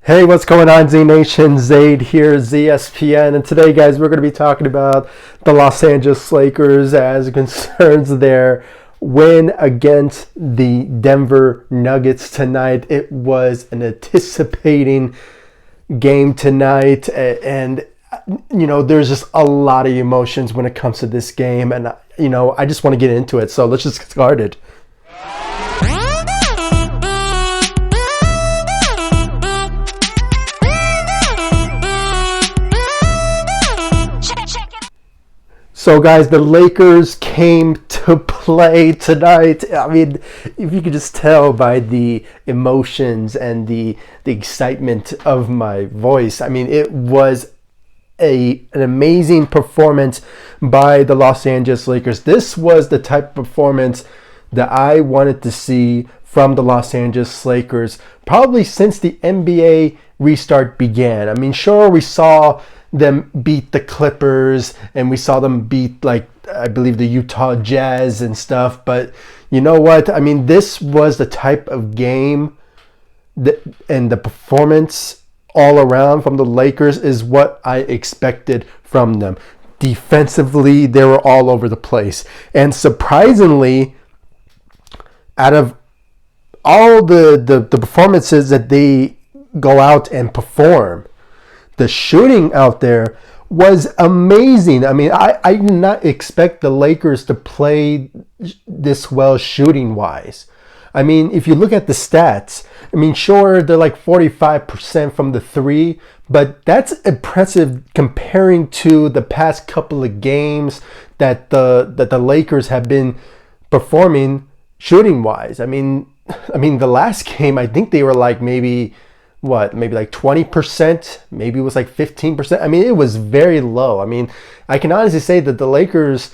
Hey, what's going on, Z Nation? Zaid here, ZSPN, and today, guys, we're going to be talking about the Los Angeles Lakers as it concerns their win against the Denver Nuggets tonight. It was an anticipating game tonight, and there's just a lot of emotions when it comes to this game, and I just want to get into it. So let's just get started. So, guys, the Lakers came to play tonight. I mean, if you could just tell by the emotions and the excitement of my voice, I mean, it was an amazing performance by the Los Angeles Lakers. This was the type of performance that I wanted to see from the Los Angeles Lakers probably since the NBA restart began. I mean, sure, we saw them beat the Clippers and we saw them beat, like, I believe the Utah Jazz and stuff, but you know what? I mean, this was the type of game and the performance all around from the Lakers is what I expected from them. Defensively, they were all over the place, and surprisingly, out of all the performances that they go out and perform, the shooting out there was amazing. I mean, I did not expect the Lakers to play this well shooting-wise. I mean, if you look at the stats, I mean, sure, they're like 45% from the three, but that's impressive comparing to the past couple of games that the Lakers have been performing shooting-wise. I mean, the last game, I think they were like maybe like 20%, maybe it was like 15%. I mean, it was very low. I mean, I can honestly say that the Lakers,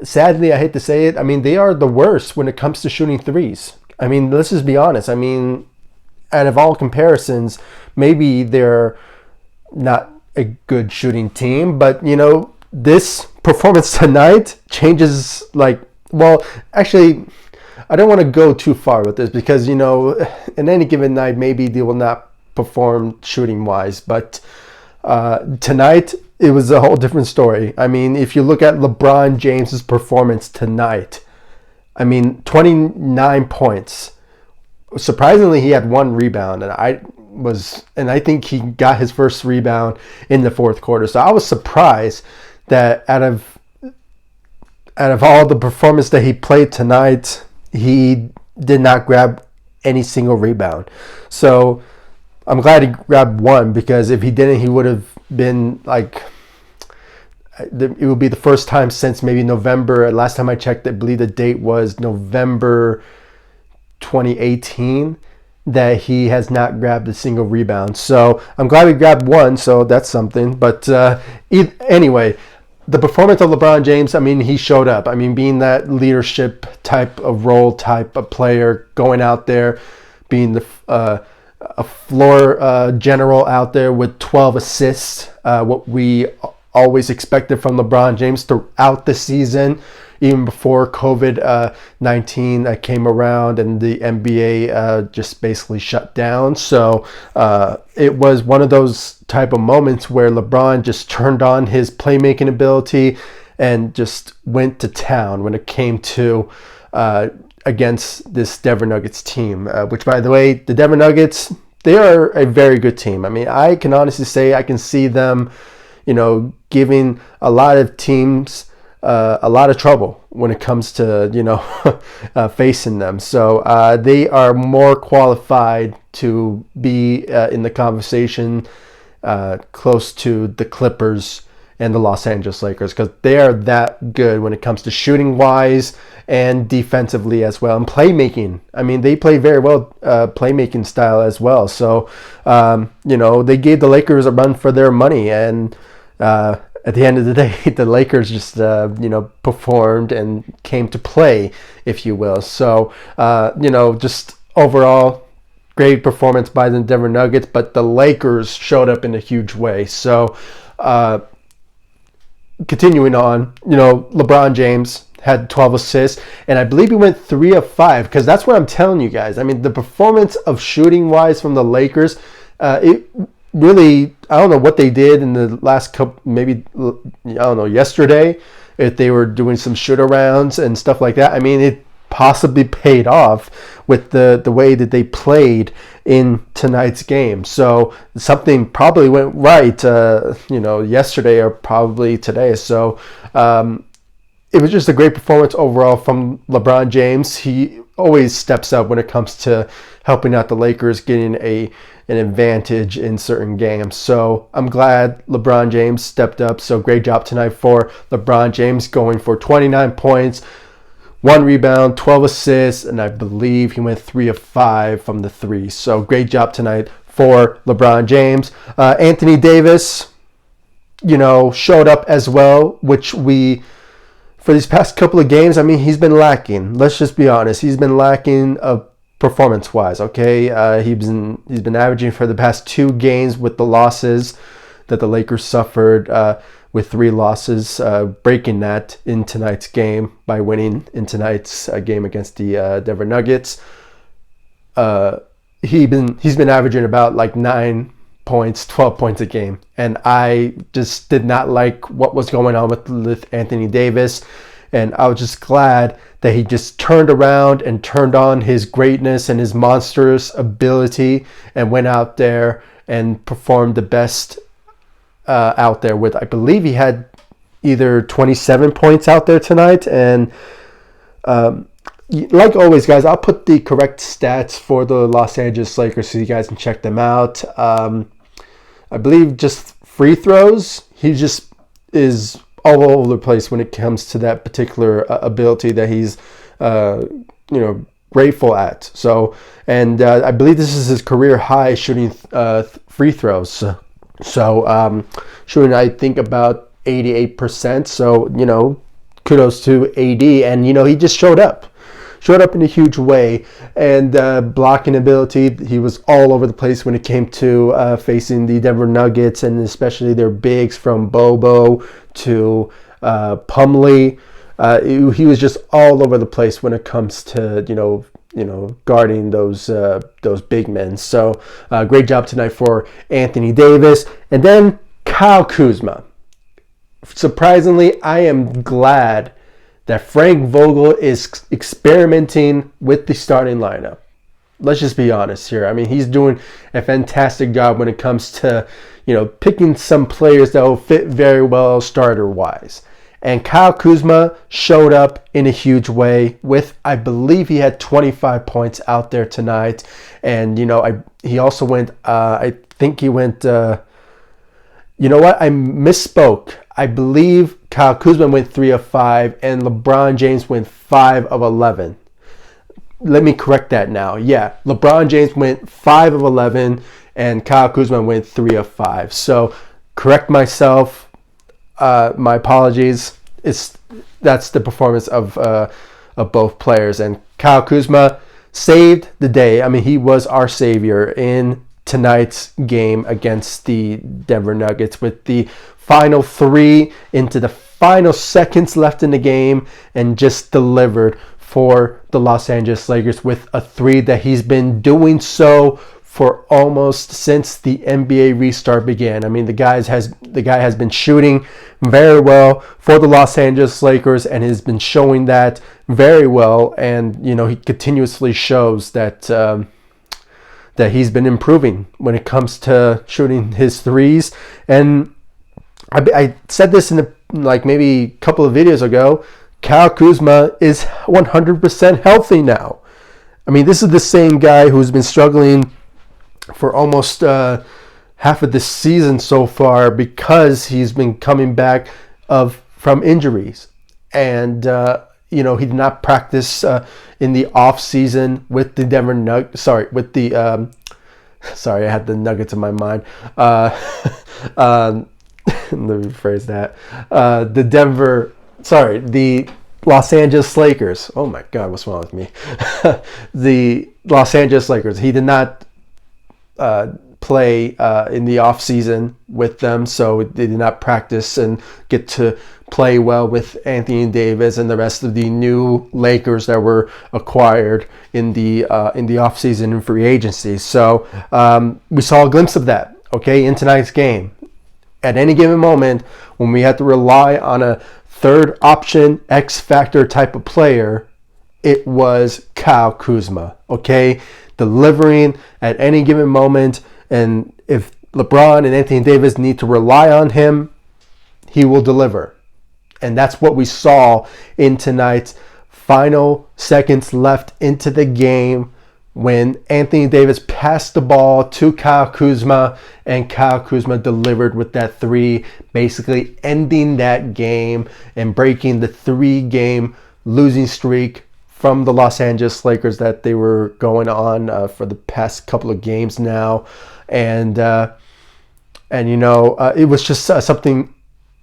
sadly, I hate to say it, I mean, they are the worst when it comes to shooting threes. I mean, let's just be honest. I mean, out of all comparisons, maybe they're not a good shooting team, but, this performance tonight changes, actually, I don't want to go too far with this because, in any given night, maybe they will not perform shooting wise, but tonight it was a whole different story. I mean, if you look at LeBron James's performance tonight, I mean, 29 points. Surprisingly, he had one rebound, and I think he got his first rebound in the fourth quarter. So I was surprised that out of all the performance that he played tonight, he did not grab any single rebound. So I'm glad he grabbed one, because if he didn't, he would have been like, it would be the first time since maybe November. Last time I checked, I believe the date was November 2018 that he has not grabbed a single rebound. So I'm glad he grabbed one, so that's something. But anyway, the performance of LeBron James, I mean, he showed up. I mean, being that leadership type of role type of player, going out there, being a floor general out there with 12 assists, what we always expected from LeBron James throughout the season, even before COVID-19 came around and the NBA just basically shut down. So it was one of those type of moments where LeBron just turned on his playmaking ability and just went to town when it came to against this Denver Nuggets team, which, by the way, the Denver Nuggets, they are a very good team. I mean, I can honestly say I can see them, giving a lot of teams a lot of trouble when it comes to, facing them. So they are more qualified to be in the conversation close to the Clippers and the Los Angeles Lakers, because they are that good when it comes to shooting wise and defensively as well, and playmaking. I mean, they play very well playmaking style as well. So they gave the Lakers a run for their money, and at the end of the day, the Lakers just performed and came to play, if you will. So just overall great performance by the Denver Nuggets, but the Lakers showed up in a huge way. So continuing on, LeBron James had 12 assists, and I believe he went 3 of 5, because that's what I'm telling you guys. I mean, the performance of shooting wise from the Lakers it really, I don't know what they did in the last couple, maybe, I don't know, yesterday, if they were doing some shoot arounds and stuff like that. I mean, it possibly paid off with the way that they played in tonight's game. So something probably went right, yesterday or probably today. So it was just a great performance overall from LeBron James. He always steps up when it comes to helping out the Lakers, getting an advantage in certain games. So I'm glad LeBron James stepped up. So great job tonight for LeBron James, going for 29 points, 1 rebound, 12 assists, and I believe he went 3 of 5 from the three. So great job tonight for LeBron James. Anthony Davis, showed up as well, which for these past couple of games, I mean, he's been lacking. Let's just be honest. He's been lacking performance-wise, okay? He's been averaging for the past 2 games with the losses that the Lakers suffered, with 3 losses, breaking that in tonight's game by winning in tonight's game against the Denver Nuggets. He's been averaging about like 9 points, 12 points a game, and I just did not like what was going on with Anthony Davis, and I was just glad that he just turned around and turned on his greatness and his monstrous ability and went out there and performed the best out there with, I believe he had either 27 points out there tonight. And like always, guys, I'll put the correct stats for the Los Angeles Lakers so you guys can check them out. I believe just free throws, he just is all over the place when it comes to that particular ability that he's grateful at. So, and I believe this is his career high shooting free throws. So shooting, I think, about 88%. So, kudos to AD. And, he just showed up in a huge way. And blocking ability, he was all over the place when it came to facing the Denver Nuggets, and especially their bigs from Bobo to Plumlee. He was just all over the place when it comes to, guarding those big men. So great job tonight for Anthony Davis. And then Kyle Kuzma. Surprisingly, I am glad that Frank Vogel is experimenting with the starting lineup. Let's just be honest here. I mean, he's doing a fantastic job when it comes to, picking some players that will fit very well starter-wise. And Kyle Kuzma showed up in a huge way with, I believe he had 25 points out there tonight. And, he also went, I think he went, I misspoke. I believe Kyle Kuzma went 3 of 5 and LeBron James went 5 of 11. Let me correct that now. Yeah, LeBron James went 5 of 11 and Kyle Kuzma went 3 of 5. So correct myself. My apologies. That's the performance of both players. And Kyle Kuzma saved the day. I mean, he was our savior in tonight's game against the Denver Nuggets with the final 3 into the final seconds left in the game, and just delivered for the Los Angeles Lakers with a 3 that he's been doing so for almost since the NBA restart began. I mean, the guy has been shooting very well for the Los Angeles Lakers and has been showing that very well. And he continuously shows that that he's been improving when it comes to shooting his threes. And I said this in maybe a couple of videos ago. Kyle Kuzma is 100% healthy now. I mean, this is the same guy who's been struggling for almost half of this season so far because he's been coming back from injuries. And, he did not practice in the off season with the Denver Nuggets. Sorry, I had the Nuggets in my mind. Let me rephrase that. The Los Angeles Lakers. Oh my God, what's wrong with me? The Los Angeles Lakers. He did not play in the off season with them, so they did not practice and get to play well with Anthony Davis and the rest of the new Lakers that were acquired in the off season and free agency. So we saw a glimpse of that, okay, in tonight's game. At any given moment, when we had to rely on a third option X factor type of player, it was Kyle Kuzma, okay, delivering at any given moment. And if LeBron and Anthony Davis need to rely on him, he will deliver. And that's what we saw in tonight's final seconds left into the game when Anthony Davis passed the ball to Kyle Kuzma, and Kyle Kuzma delivered with that three, basically ending that game and breaking the 3-game losing streak from the Los Angeles Lakers that they were going on for the past couple of games now. And you know, it was just something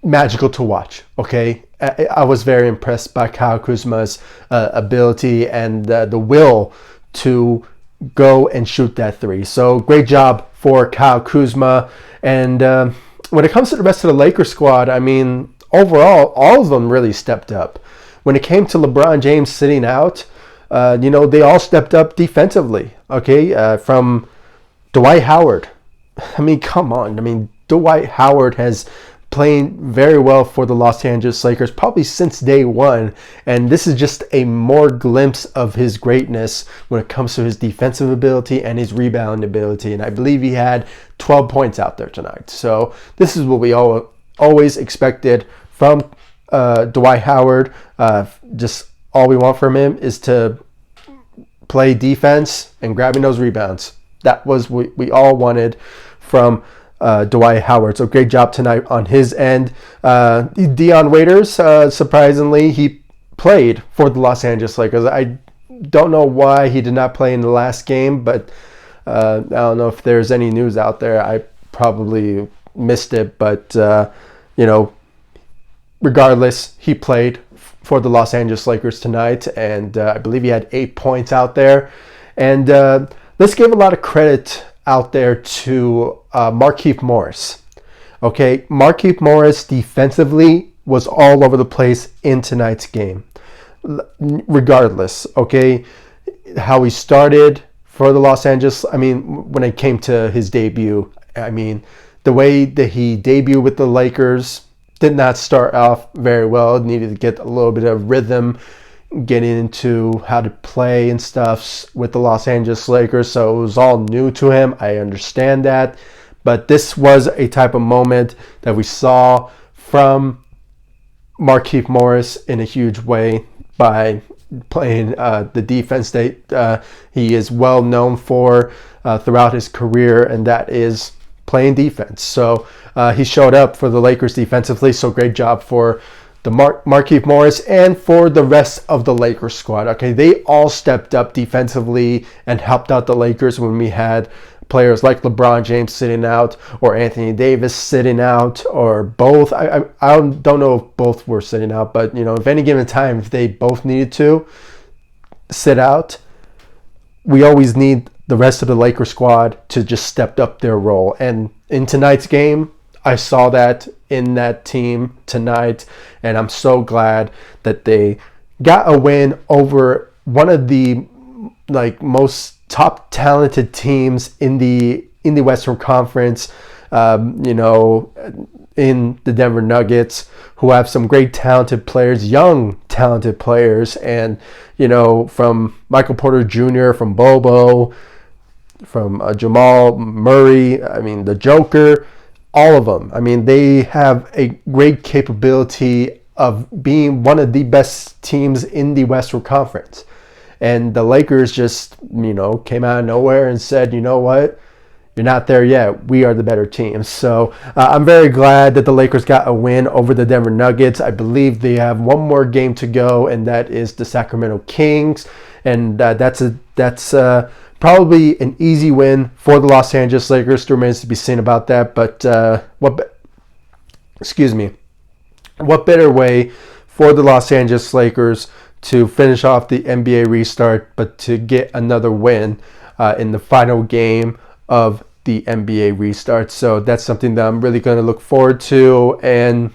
magical to watch, okay? I was very impressed by Kyle Kuzma's ability and the will to go and shoot that three. So great job for Kyle Kuzma. And when it comes to the rest of the Lakers squad, I mean, overall, all of them really stepped up. When it came to LeBron James sitting out, you know, they all stepped up defensively, okay? From Dwight Howard. I mean, come on. I mean, Dwight Howard has playing very well for the Los Angeles Lakers probably since day one, and this is just a more glimpse of his greatness when it comes to his defensive ability and his rebound ability. And I believe he had 12 points out there tonight. So this is what we always expected from Dwight Howard. Just all we want from him is to play defense and grabbing those rebounds. That was what we all wanted from Dwight Howard. So great job tonight on his end. Dion Waiters, surprisingly, he played for the Los Angeles Lakers. I don't know why he did not play in the last game, but I don't know if there's any news out there. I probably missed it, but you know, regardless, he played for the Los Angeles Lakers tonight, and I believe he had 8 points out there. And let's give a lot of credit out there to Markieff Morris. Okay, Markieff Morris defensively was all over the place in tonight's game. Regardless, okay, how he started for the Los Angeles, I mean, when it came to his debut, I mean, the way that he debuted with the Lakers did not start off very well. Needed to get a little bit of rhythm, getting into how to play and stuff with the Los Angeles Lakers. So it was all new to him. I understand that. But this was a type of moment that we saw from Markieff Morris in a huge way by playing the defense that he is well known for throughout his career, and that is playing defense. So he showed up for the Lakers defensively. So great job for the Markieff Morris and for the rest of the Lakers squad. Okay, they all stepped up defensively and helped out the Lakers when we had players like LeBron James sitting out or Anthony Davis sitting out or both. I don't know if both were sitting out, but you know, if any given time, if they both needed to sit out, we always need the rest of the Lakers squad to just step up their role. And in tonight's game, I saw that in that team tonight, and I'm so glad that they got a win over one of the most top talented teams in the Western Conference. You know, in the Denver Nuggets, who have some great talented players, young talented players, and you know, from Michael Porter Jr., from Bobo, from Jamal Murray, I mean the Joker. All of them. I mean, they have a great capability of being one of the best teams in the Western Conference. And the Lakers just, you know, came out of nowhere and said, you know what? You're not there yet. We are the better team. So I'm very glad that the Lakers got a win over the Denver Nuggets. I believe they have one more game to go, and that is the Sacramento Kings. And that's probably an easy win for the Los Angeles Lakers. There remains to be seen about that. But what better way for the Los Angeles Lakers to finish off the NBA restart, but to get another win in the final game of the NBA restarts. So that's something that I'm really going to look forward to. And,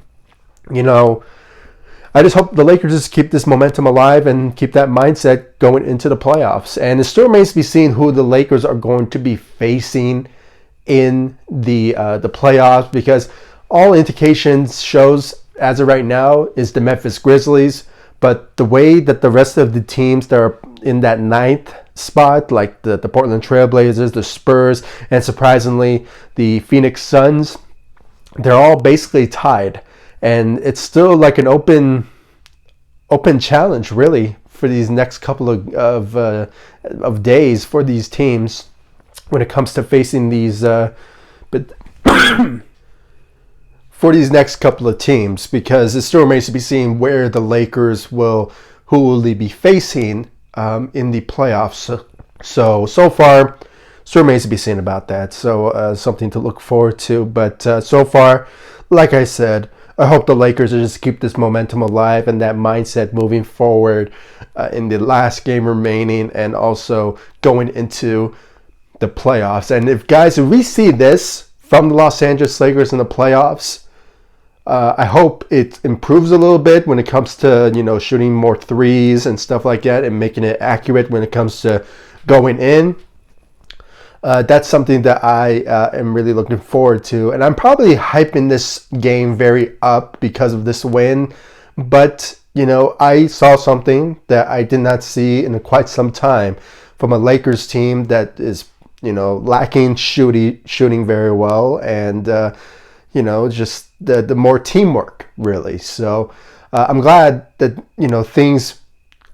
you know, I just hope the Lakers just keep this momentum alive and keep that mindset going into the playoffs. And it still remains to be seen who the Lakers are going to be facing in the playoffs, because all indications shows as of right now is the Memphis Grizzlies. But the way that the rest of the teams that are in that ninth spot, like the Portland Trailblazers, the Spurs, and surprisingly the Phoenix Suns, they're all basically tied. And it's still like an open challenge, really, for these next couple of days for these teams when it comes to facing these, for these next couple of teams, because it still remains to be seen where the Lakers who will they be facing in the playoffs. So far, still remains to be seen about that. So something to look forward to. But so far, like I said, I hope the Lakers will just keep this momentum alive and that mindset moving forward in the last game remaining, and also going into the playoffs. And if we see this from the Los Angeles Lakers in the playoffs, I hope it improves a little bit when it comes to, you know, shooting more threes and stuff like that, and making it accurate when it comes to going in. That's something that I am really looking forward to. And I'm probably hyping this game very up because of this win. But, you know, I saw something that I did not see in quite some time from a Lakers team that is, you know, lacking shooting very well. And, you know, just the more teamwork, really. So I'm glad that, you know, things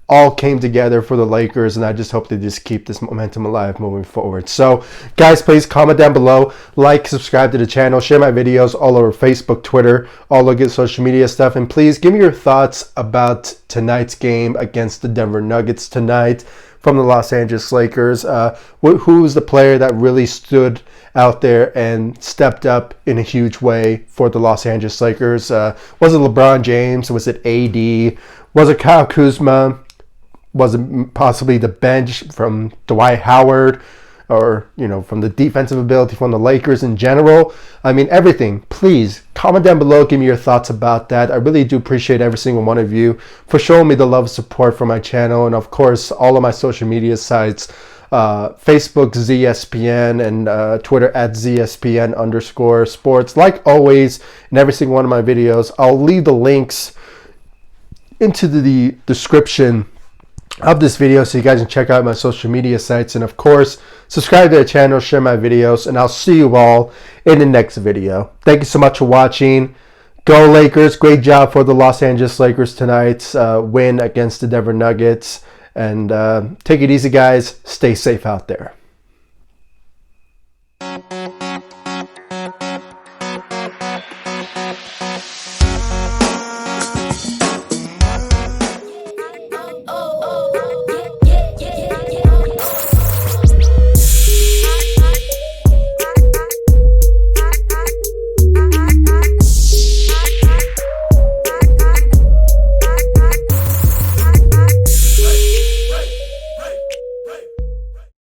all came together for the Lakers, and I just hope they just keep this momentum alive moving forward. So, guys, please comment down below, like, subscribe to the channel, share my videos all over Facebook, Twitter, all the good social media stuff, and please give me your thoughts about tonight's game against the Denver Nuggets tonight from the Los Angeles Lakers. Who's the player that really stood out there and stepped up in a huge way for the Los Angeles Lakers? Was it LeBron James? Was it AD? Was it Kyle Kuzma? Was it possibly the bench from Dwight Howard, or, you know, from the defensive ability from the Lakers in general? I mean, everything. Please comment down below. Give me your thoughts about that. I really do appreciate every single one of you for showing me the love and support for my channel, and of course all of my social media sites, Facebook ZSPN, and Twitter at ZSPN_sports. Like always, in every single one of my videos, I'll leave the links into the description of this video so you guys can check out my social media sites, and of course subscribe to the channel, share my videos, and I'll see you all in the next video. Thank you so much for watching. Go Lakers. Great job for the Los Angeles Lakers tonight's win against the Denver Nuggets, and take it easy, guys. Stay safe out there.